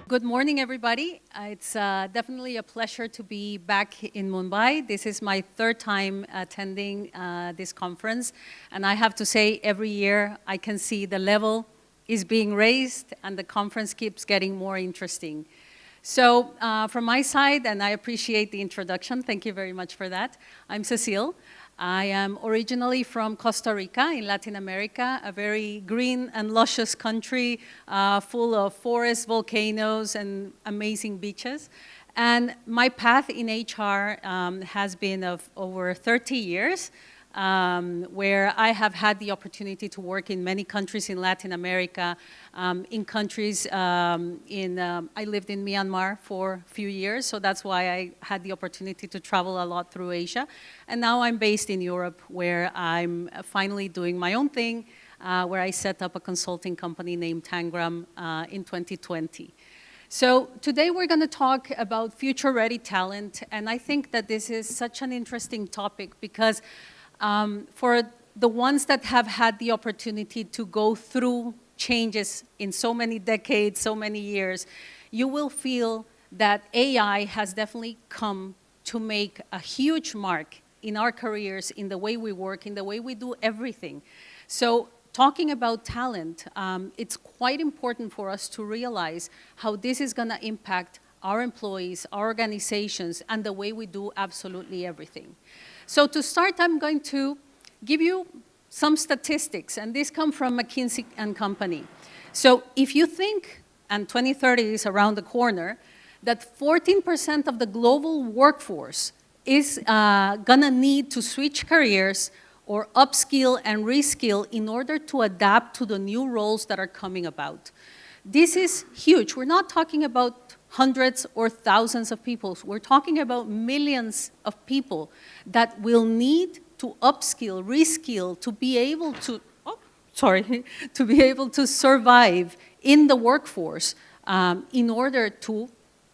Good morning, everybody. It's definitely a pleasure to be back in Mumbai. This is my third time attending this conference. And I have to say, every year I can see the level is being raised and the conference keeps getting more interesting. So from my side, and I appreciate the introduction, thank you very much for that. I'm Cecile. I am originally from Costa Rica in Latin America, a very green and luscious country full of forests, volcanoes, and amazing beaches. And my path in HR has been of over 30 years, where I have had the opportunity to work in many countries in Latin America, in countries I lived in Myanmar for a few years, so that's why I had the opportunity to travel a lot through Asia. And now I'm based in Europe, where I'm finally doing my own thing, where I set up a consulting company named Tangram in 2020. So today we're going to talk about future-ready talent, and I think that this is such an interesting topic because for the ones that have had the opportunity to go through changes in so many decades, so many years, you will feel that AI has definitely come to make a huge mark in our careers, in the way we work, in the way we do everything. So talking about talent, it's quite important for us to realize how this is going to impact our employees, our organizations, and the way we do absolutely everything. So to start, I'm going to give you some statistics, and these come from McKinsey & Company. So if you think, and 2030 is around the corner, that 14% of the global workforce is gonna need to switch careers or upskill and reskill in order to adapt to the new roles that are coming about. This is huge. We're not talking about hundreds or thousands of people. We're talking about millions of people that will need to upskill, reskill, to be able to, to be able to survive in the workforce in order to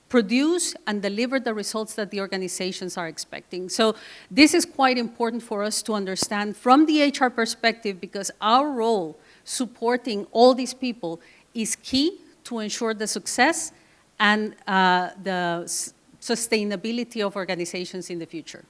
produce and deliver the results that the organizations are expecting. So this is quite important for us to understand from the HR perspective, because our role supporting all these people is key to ensure the success and the sustainability of organizations in the future.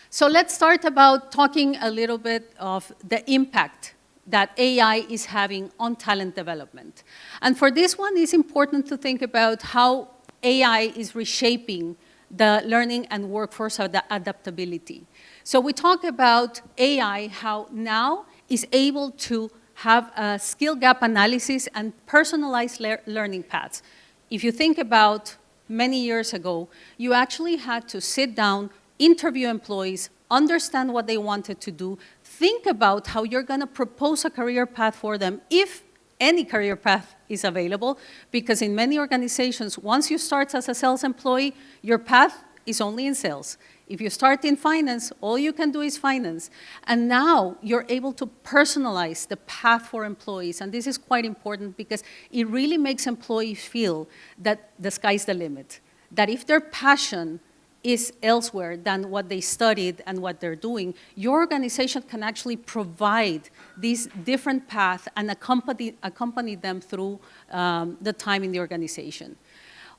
So let's start about talking a little bit of the impact that AI is having on talent development. And for this one, it's important to think about how AI is reshaping the learning and workforce adaptability. So we talk about AI, how now is able to have a skill gap analysis and personalized learning paths. If you think about many years ago, you actually had to sit down, interview employees, understand what they wanted to do, think about how you're going to propose a career path for them, if any career path is available, because in many organizations, once you start as a sales employee, your path is only in sales. If you start in finance, all you can do is finance. And now you're able to personalize the path for employees. And this is quite important because it really makes employees feel that the sky's the limit. That if their passion is elsewhere than what they studied and what they're doing, your organization can actually provide these different paths and accompany them through the time in the organization.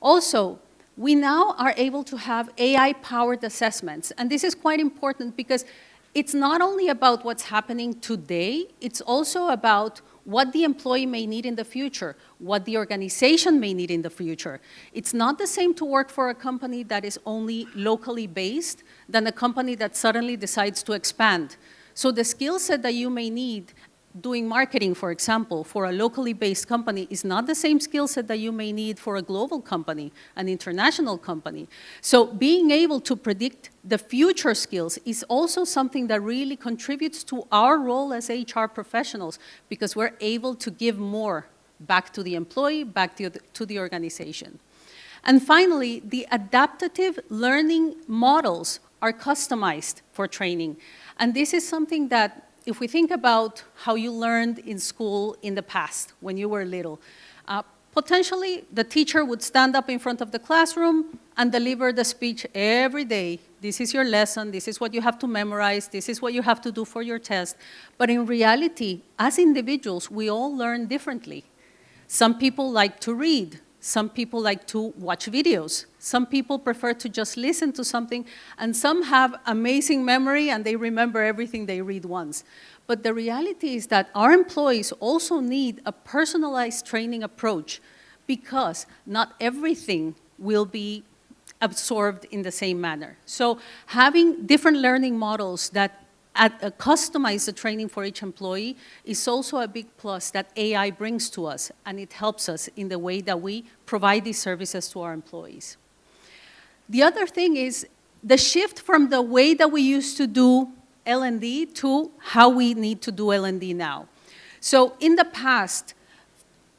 Also, we now are able to have AI-powered assessments, and this is quite important because it's not only about what's happening today, it's also about what the employee may need in the future, what the organization may need in the future. It's not the same to work for a company that is only locally based than a company that suddenly decides to expand. So the skill set that you may need doing marketing, for example, for a locally based company is not the same skill set that you may need for a global company, an international company. So being able to predict the future skills is also something that really contributes to our role as HR professionals, because we're able to give more back to the employee, back to the organization. And finally, the adaptive learning models are customized for training. And this is something that, if we think about how you learned in school in the past when you were little, potentially the teacher would stand up in front of the classroom and deliver the speech every day. This is your lesson, this is what you have to memorize, this is what you have to do for your test. But in reality, as individuals, we all learn differently. Some people like to read, Some people like to watch videos. Some people prefer to just listen to something, and some have amazing memory and they remember everything they read once. But the reality is that our employees also need a personalized training approach, because not everything will be absorbed in the same manner. So having different learning models that customize the training for each employee is also a big plus that AI brings to us, and it helps us in the way that we provide these services to our employees. The other thing is the shift from the way that we used to do L&D to how we need to do L&D now. So in the past,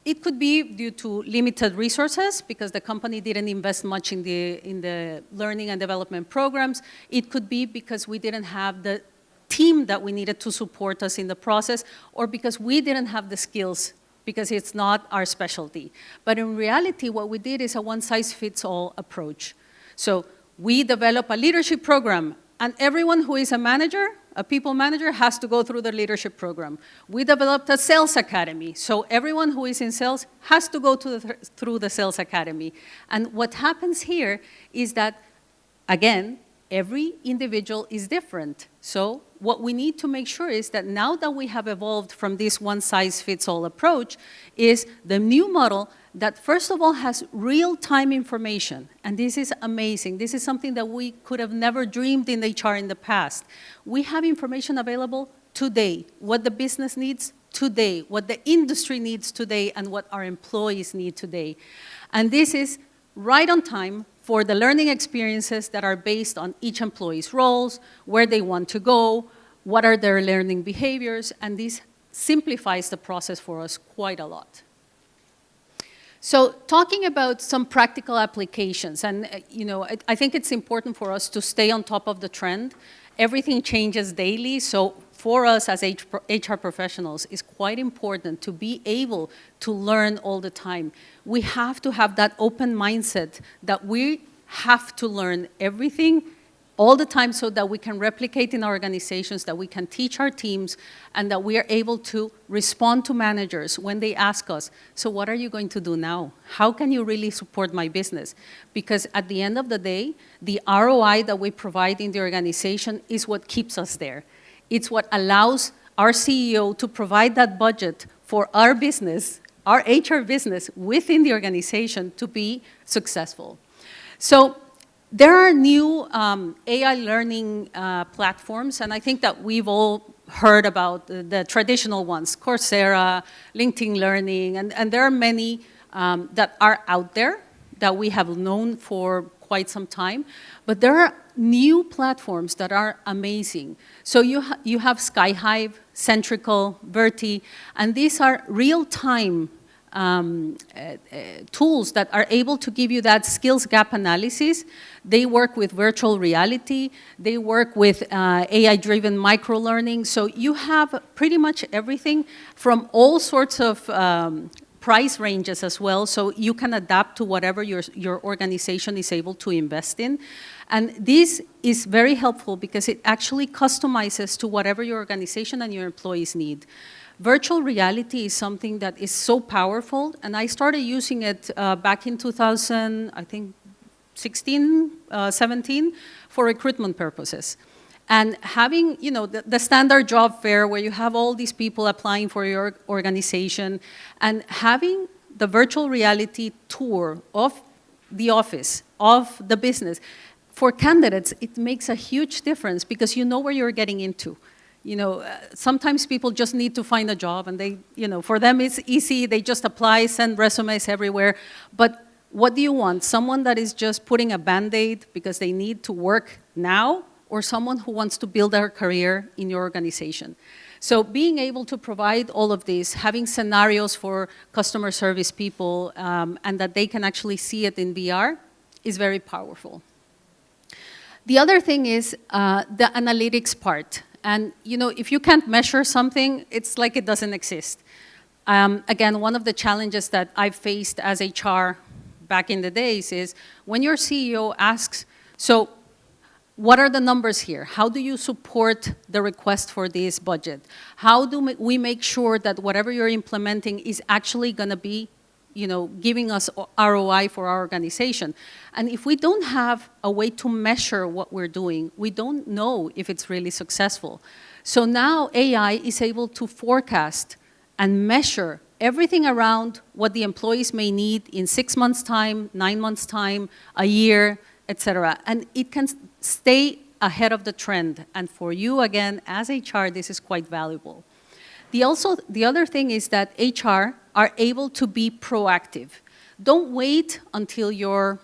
it could be due to limited resources because the company didn't invest much in the learning and development programs. It could be because we didn't have the team that we needed to support us in the process, or because we didn't have the skills because it's not our specialty. But in reality, what we did is a one-size-fits-all approach. So we develop a leadership program, and everyone who is a manager, a people manager, has to go through the leadership program. We developed a sales academy, so everyone who is in sales has to go through the sales academy. And what happens here is that, again, every individual is different. So what we need to make sure is that now that we have evolved from this one-size-fits-all approach, is the new model that first of all has real-time information. And this is amazing. This is something that we could have never dreamed in HR in the past. We have information available today, what the business needs today, what the industry needs today, and what our employees need today. And this is right on time for the learning experiences that are based on each employee's roles, where they want to go, what are their learning behaviors, and this simplifies the process for us quite a lot. So talking about some practical applications, and I think it's important for us to stay on top of the trend. Everything changes daily, so for us as HR professionals, it's quite important to be able to learn all the time. We have to have that open mindset that we have to learn everything all the time so that we can replicate in our organizations, that we can teach our teams, and that we are able to respond to managers when they ask us, so what are you going to do now? How can you really support my business? Because at the end of the day, the ROI that we provide in the organization is what keeps us there. It's what allows our CEO to provide that budget for our business, our HR business within the organization to be successful. So there are new AI learning platforms, and I think that we've all heard about the traditional ones, Coursera, LinkedIn Learning, and there are many that are out there that we have known for quite some time. But there are new platforms that are amazing. So you have Skyhive, Centrical, Verti, and these are real-time tools that are able to give you that skills gap analysis. They work with virtual reality. They work with AI-driven microlearning. So you have pretty much everything from all sorts of price ranges as well, so you can adapt to whatever your organization is able to invest in. And this is very helpful because it actually customizes to whatever your organization and your employees need. Virtual reality is something that is so powerful, and I started using it back in 2000, I think 16, 17, for recruitment purposes. And having, the standard job fair where you have all these people applying for your organization, and having the virtual reality tour of the office, of the business, for candidates, it makes a huge difference because you know where you're getting into. Sometimes people just need to find a job and they, for them it's easy, they just apply, send resumes everywhere. But what do you want? Someone that is just putting a Band-Aid because they need to work now, or someone who wants to build their career in your organization? So being able to provide all of this, having scenarios for customer service people, and that they can actually see it in VR is very powerful. The other thing is the analytics part. And if you can't measure something, it's like it doesn't exist. Again, one of the challenges that I've faced as HR back in the days is when your CEO asks, so what are the numbers here? How do you support the request for this budget? How do we make sure that whatever you're implementing is actually going to be giving us ROI for our organization. And if we don't have a way to measure what we're doing, we don't know if it's really successful. So now AI is able to forecast and measure everything around what the employees may need in 6 months' time, 9 months' time, a year, et cetera. And it can stay ahead of the trend. And for you, again, as HR, this is quite valuable. The other thing is that HR are able to be proactive. Don't wait until your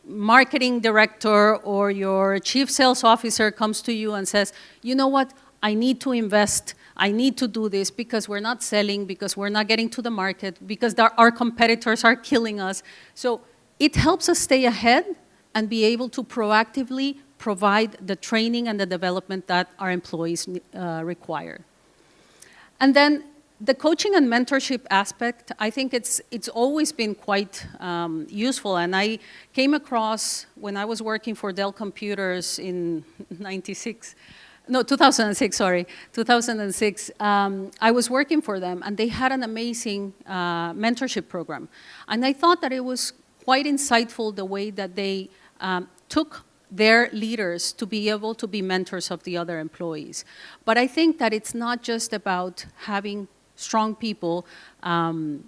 marketing director or your chief sales officer comes to you and says, you know what, I need to invest, I need to do this because we're not selling, because we're not getting to the market, because our competitors are killing us. So it helps us stay ahead and be able to proactively provide the training and the development that our employees require. And then the coaching and mentorship aspect, I think it's always been quite useful. And I came across, when I was working for Dell Computers in 2006, sorry, 2006, I was working for them, and they had an amazing mentorship program. And I thought that it was quite insightful the way that they took their leaders to be able to be mentors of the other employees. But I think that it's not just about having strong people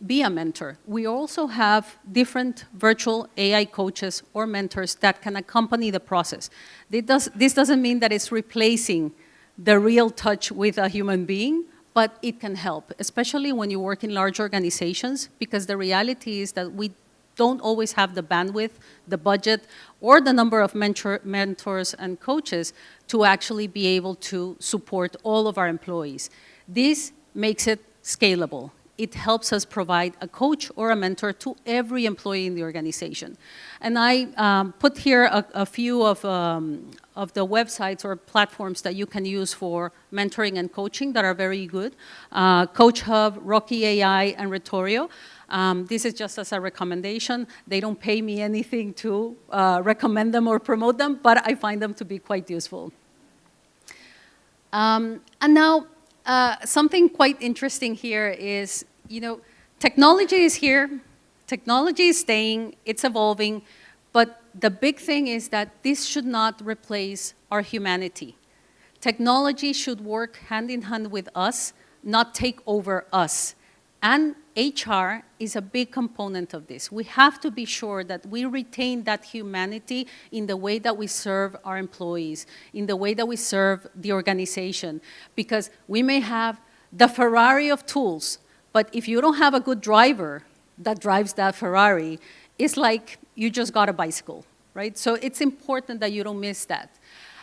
be a mentor. We also have different virtual AI coaches or mentors that can accompany the process. This doesn't mean that it's replacing the real touch with a human being, but it can help, especially when you work in large organizations, because the reality is that we don't always have the bandwidth, the budget, or the number of mentors and coaches to actually be able to support all of our employees. This makes it scalable. It helps us provide a coach or a mentor to every employee in the organization. And I put here a few of the websites or platforms that you can use for mentoring and coaching that are very good. Coach Hub, Rocky AI, and Retorio. This is just as a recommendation. They don't pay me anything to recommend them or promote them, but I find them to be quite useful. And now, something quite interesting here is, technology is here, technology is staying, it's evolving, but the big thing is that this should not replace our humanity. Technology should work hand in hand with us, not take over us. And HR is a big component of this. We have to be sure that we retain that humanity in the way that we serve our employees, in the way that we serve the organization. Because we may have the Ferrari of tools, but if you don't have a good driver that drives that Ferrari, it's like you just got a bicycle, right? So it's important that you don't miss that.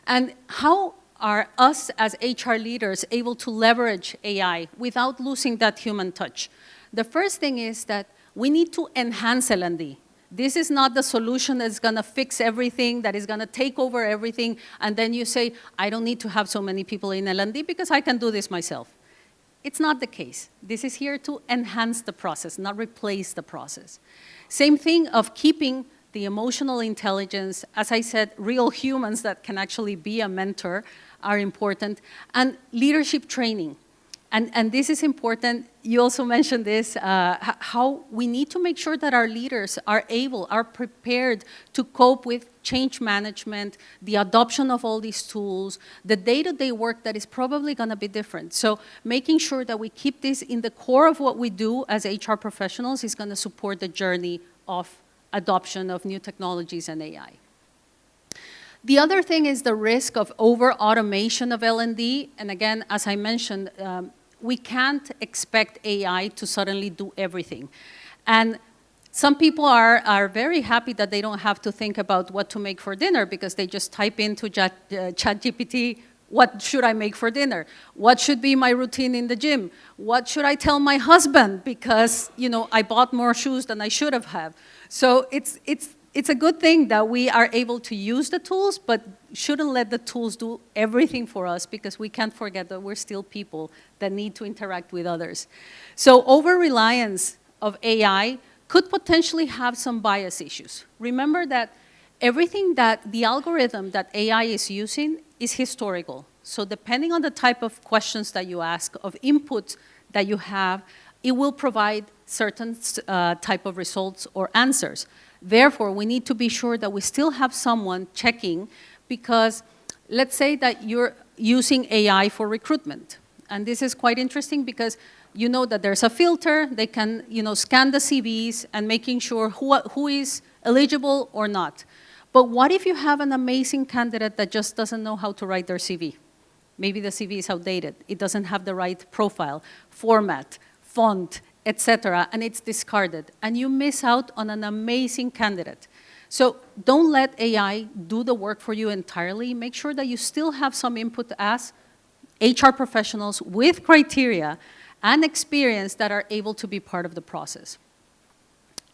And how are us as HR leaders able to leverage AI without losing that human touch? The first thing is that we need to enhance L&D. This is not the solution that's going to fix everything, that is going to take over everything, and then you say, I don't need to have so many people in L&D because I can do this myself. It's not the case. This is here to enhance the process, not replace the process. Same thing of keeping the emotional intelligence. As I said, real humans that can actually be a mentor are important, and leadership training. And this is important. You also mentioned this, how we need to make sure that our leaders are prepared to cope with change management, the adoption of all these tools, the day-to-day work that is probably going to be different. So making sure that we keep this in the core of what we do as HR professionals is going to support the journey of adoption of new technologies and AI. The other thing is the risk of over-automation of L&D. And again, as I mentioned, we can't expect AI to suddenly do everything. And some people are very happy that they don't have to think about what to make for dinner because they just type into ChatGPT, what should I make for dinner? What should be my routine in the gym? What should I tell my husband because, I bought more shoes than I should have had? So it's a good thing that we are able to use the tools, but shouldn't let the tools do everything for us because we can't forget that we're still people that need to interact with others. So over-reliance of AI could potentially have some bias issues. Remember that everything that the algorithm that AI is using is historical. So depending on the type of questions that you ask, of input that you have, it will provide certain type of results or answers. Therefore, we need to be sure that we still have someone checking, because let's say that you're using AI for recruitment. And this is quite interesting because you know that there's a filter. They can scan the CVs and making sure who is eligible or not. But what if you have an amazing candidate that just doesn't know how to write their CV? Maybe the CV is outdated. It doesn't have the right profile, format, font, etc., and it's discarded. And you miss out on an amazing candidate. So don't let AI do the work for you entirely. Make sure that you still have some input as HR professionals with criteria and experience that are able to be part of the process.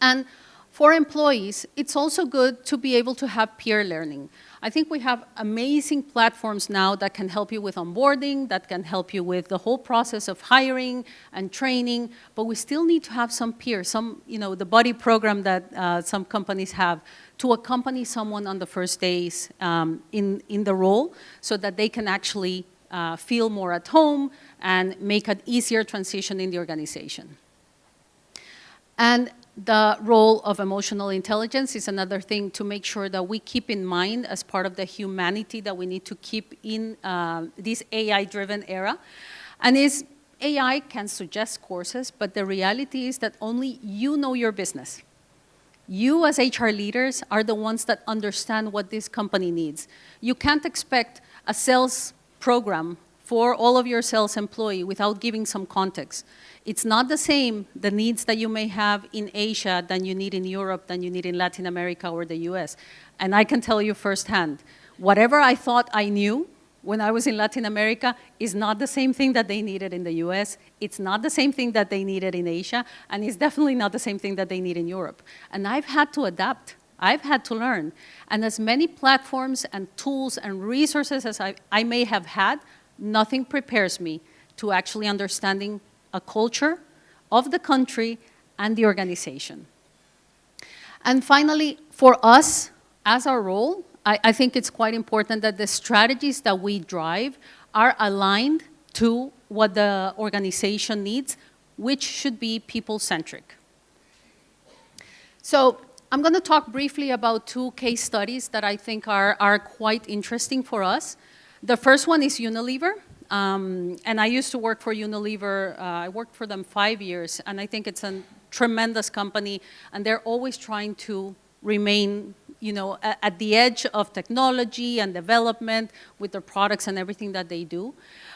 And for employees, it's also good to be able to have peer learning. I think we have amazing platforms now that can help you with onboarding, that can help you with the whole process of hiring and training, but we still need to have some peers, the buddy program that some companies have to accompany someone on the first days in the role so that they can actually feel more at home and make an easier transition in the organization. And the role of emotional intelligence is another thing to make sure that we keep in mind as part of the humanity that we need to keep in this AI-driven era. And AI can suggest courses, but the reality is that only you know your business. You as HR leaders are the ones that understand what this company needs. You can't expect a sales program for all of your sales employees without giving some context. It's not the same, the needs that you may have in Asia than you need in Europe, than you need in Latin America or the US. And I can tell you firsthand, whatever I thought I knew when I was in Latin America is not the same thing that they needed in the US. It's not the same thing that they needed in Asia, and it's definitely not the same thing that they need in Europe. And I've had to adapt. I've had to learn. And as many platforms and tools and resources as I may have had, nothing prepares me to actually understanding a culture of the country and the organization. And finally, for us, as our role, I think it's quite important that the strategies that we drive are aligned to what the organization needs, which should be people-centric. So I'm going to talk briefly about two case studies that I think are quite interesting for us. The first one is Unilever. And I used to work for Unilever. I worked for them 5 years, and I think it's a tremendous company, and they're always trying to remain, at the edge of technology and development with their products and everything that they do.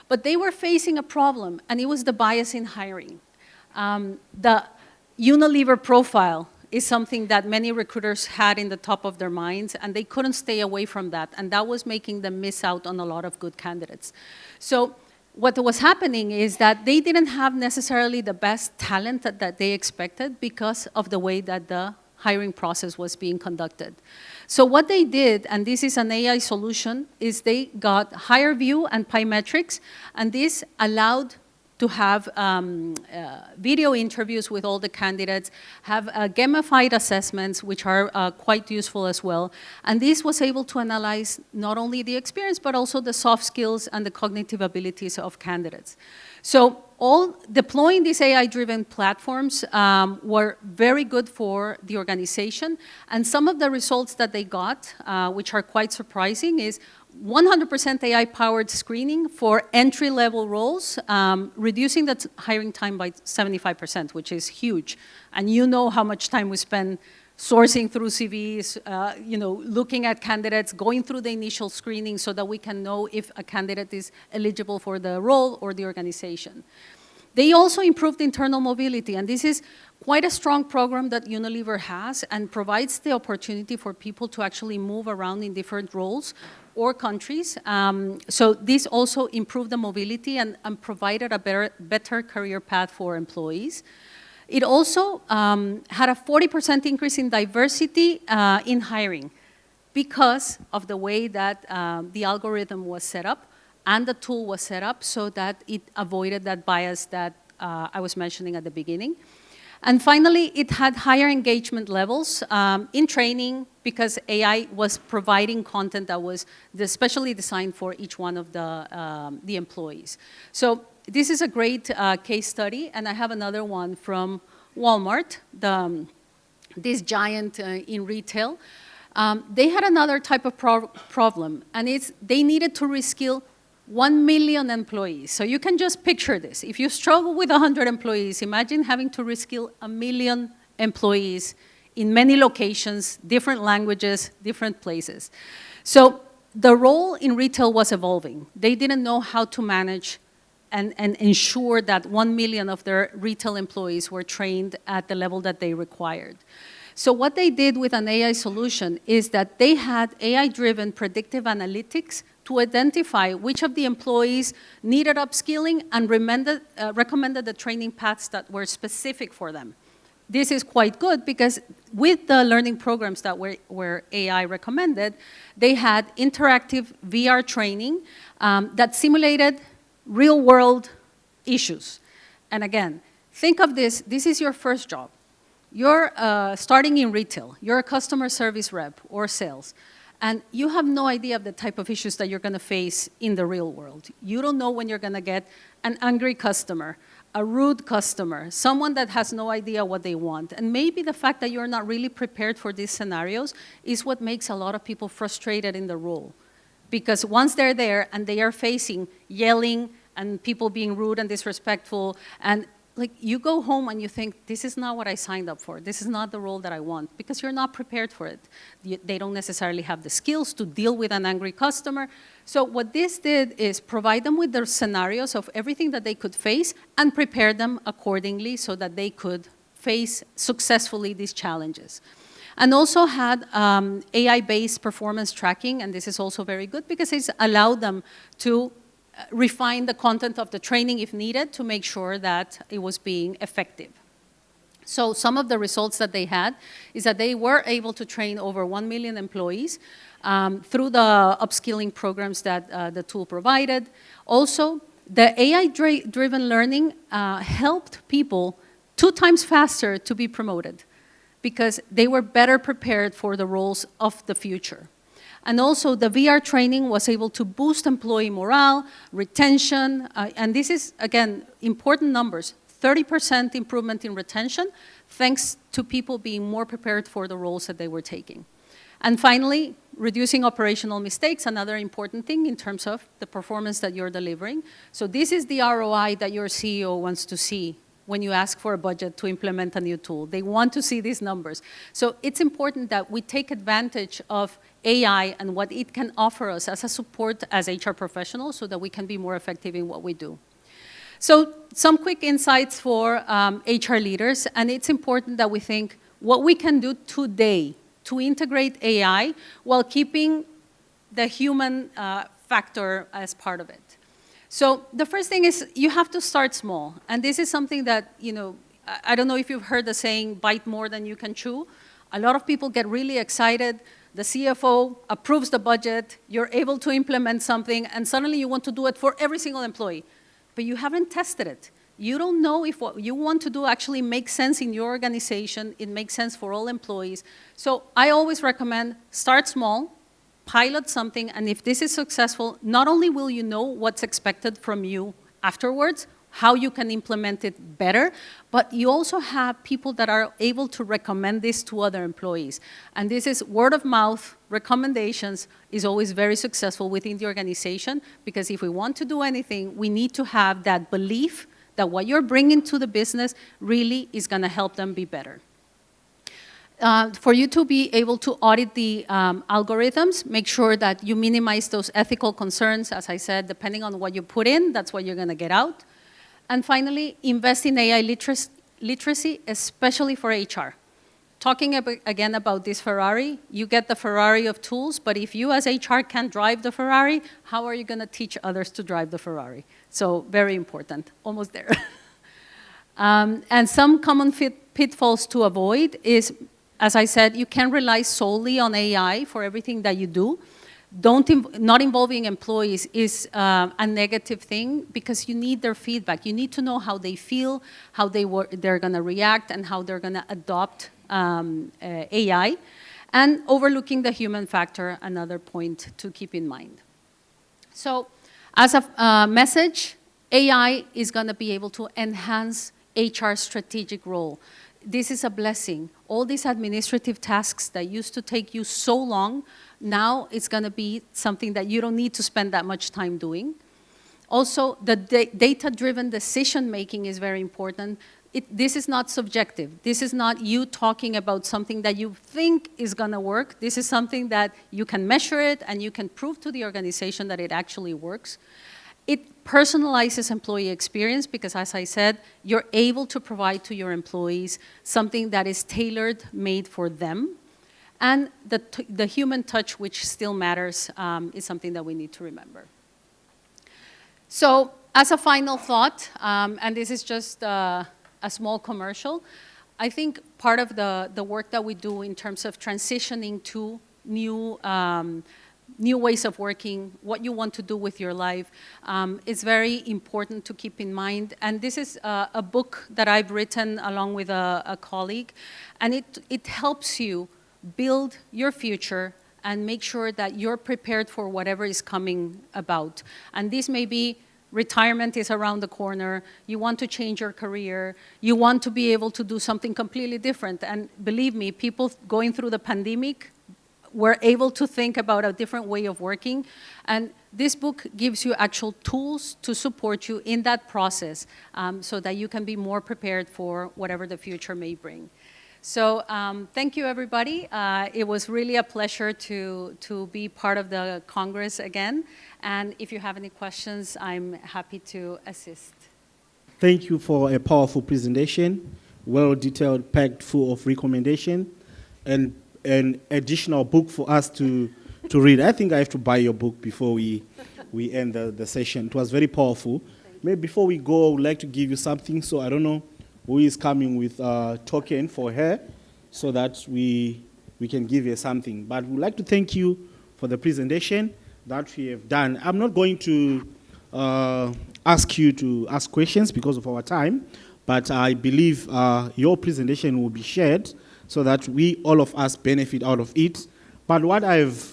But they were facing a problem, and it was the bias in hiring. The Unilever profile is something that many recruiters had in the top of their minds, and they couldn't stay away from that, and that was making them miss out on a lot of good candidates. So what was happening is that they didn't have necessarily the best talent that they expected because of the way that the hiring process was being conducted. So what they did, and this is an AI solution, is they got HireVue and Pymetrics, and this allowed to have video interviews with all the candidates, have gamified assessments, which are quite useful as well. And this was able to analyze not only the experience, but also the soft skills and the cognitive abilities of candidates. So all deploying these AI-driven platforms were very good for the organization. And some of the results that they got, which are quite surprising, is 100% AI-powered screening for entry-level roles, reducing the hiring time by 75%, which is huge. And you know how much time we spend sourcing through CVs, looking at candidates, going through the initial screening so that we can know if a candidate is eligible for the role or the organization. They also improved internal mobility, and this is quite a strong program that Unilever has and provides the opportunity for people to actually move around in different roles or countries. So this also improved the mobility and provided a better career path for employees. It also had a 40% increase in diversity in hiring because of the way that the algorithm was set up and the tool was set up so that it avoided that bias that I was mentioning at the beginning. And finally, it had higher engagement levels in training because AI was providing content that was especially designed for each one of the employees. So this is a great case study, and I have another one from Walmart, this giant in retail. They had another type of problem, and it's they needed to reskill 1 million employees. So you can just picture this. If you struggle with 100 employees, imagine having to reskill 1 million employees in many locations, different languages, different places. So the role in retail was evolving. They didn't know how to manage and ensure that 1 million of their retail employees were trained at the level that they required. So what they did with an AI solution is that they had AI-driven predictive analytics to identify which of the employees needed upskilling and recommended the training paths that were specific for them. This is quite good because with the learning programs that were AI recommended, they had interactive VR training that simulated real-world issues. And again, think of this is your first job. You're starting in retail, you're a customer service rep or sales, and you have no idea of the type of issues that you're gonna face in the real world. You don't know when you're gonna get an angry customer, a rude customer, someone that has no idea what they want. And maybe the fact that you're not really prepared for these scenarios is what makes a lot of people frustrated in the role. Because once they're there and they are facing yelling and people being rude and disrespectful, and like you go home and you think, this is not what I signed up for. This is not the role that I want, because you're not prepared for it. They don't necessarily have the skills to deal with an angry customer. So what this did is provide them with the scenarios of everything that they could face and prepare them accordingly so that they could face successfully these challenges. And also had AI-based performance tracking, and this is also very good because it's allowed them to refine the content of the training if needed to make sure that it was being effective. So some of the results that they had is that they were able to train over 1 million employees through the upskilling programs that the tool provided. Also, the AI-driven learning helped people 2 times faster to be promoted because they were better prepared for the roles of the future. And also, the VR training was able to boost employee morale, retention, and this is, again, important numbers, 30% improvement in retention, thanks to people being more prepared for the roles that they were taking. And finally, reducing operational mistakes, another important thing in terms of the performance that you're delivering. So this is the ROI that your CEO wants to see when you ask for a budget to implement a new tool. They want to see these numbers. So it's important that we take advantage of AI and what it can offer us as a support as HR professionals so that we can be more effective in what we do. So some quick insights for HR leaders, and it's important that we think what we can do today to integrate AI while keeping the human factor as part of it. So the first thing is you have to start small. And this is something that, I don't know if you've heard the saying, bite more than you can chew. A lot of people get really excited. The CFO approves the budget. You're able to implement something. And suddenly you want to do it for every single employee. But you haven't tested it. You don't know if what you want to do actually makes sense in your organization. It makes sense for all employees. So I always recommend start small. Pilot something, and if this is successful, not only will you know what's expected from you afterwards, how you can implement it better, but you also have people that are able to recommend this to other employees. And this is word of mouth, recommendations is always very successful within the organization, because if we want to do anything, we need to have that belief that what you're bringing to the business really is gonna help them be better. For you to be able to audit the algorithms, make sure that you minimize those ethical concerns. As I said, depending on what you put in, that's what you're going to get out. And finally, invest in AI literacy, especially for HR. Talking again about this Ferrari, you get the Ferrari of tools, but if you as HR can't drive the Ferrari, how are you going to teach others to drive the Ferrari? So very important, almost there. And some common pitfalls to avoid is, as I said, you can't rely solely on AI for everything that you do. Not involving employees is a negative thing because you need their feedback. You need to know how they feel, how they're going to react, and how they're going to adopt AI. And overlooking the human factor, another point to keep in mind. So as a message, AI is going to be able to enhance HR's strategic role. This is a blessing. All these administrative tasks that used to take you so long, now it's going to be something that you don't need to spend that much time doing. Also, the data-driven decision-making is very important. This is not subjective. This is not you talking about something that you think is going to work. This is something that you can measure it and you can prove to the organization that it actually works. It personalizes employee experience because, as I said, you're able to provide to your employees something that is tailored, made for them. And the human touch, which still matters, is something that we need to remember. So as a final thought, and this is just a small commercial, I think part of the work that we do in terms of transitioning to new ways of working, what you want to do with your life, is very important to keep in mind. And this is a book that I've written along with a colleague, and it helps you build your future and make sure that you're prepared for whatever is coming about. And this may be retirement is around the corner, you want to change your career, you want to be able to do something completely different. And believe me, people going through the pandemic were able to think about a different way of working. And this book gives you actual tools to support you in that process so that you can be more prepared for whatever the future may bring. So thank you, everybody. It was really a pleasure to be part of the Congress again. And if you have any questions, I'm happy to assist. Thank you for a powerful presentation, well-detailed, packed full of recommendation, and an additional book for us to read. I think I have to buy your book before we end the session. It was very powerful. Maybe before we go, I would like to give you something. So I don't know who is coming with a token for her so that we can give her something. But we'd like to thank you for the presentation that we have done. I'm not going to ask you to ask questions because of our time, but I believe your presentation will be shared so that all of us benefit out of it. But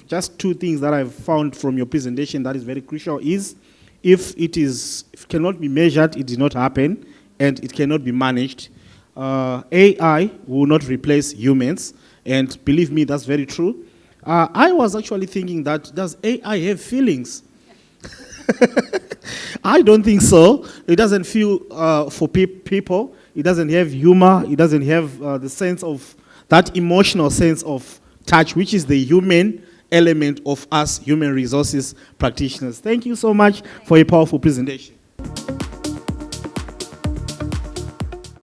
just two things that I've found from your presentation that is very crucial is if it cannot be measured, it did not happen, and it cannot be managed. AI will not replace humans, and believe me, that's very true. I was actually thinking that, does AI have feelings? I don't think so. It doesn't feel for people. It doesn't have humor. It doesn't have the sense of, that emotional sense of touch, which is the human element of us human resources practitioners. Thank you so much for a powerful presentation.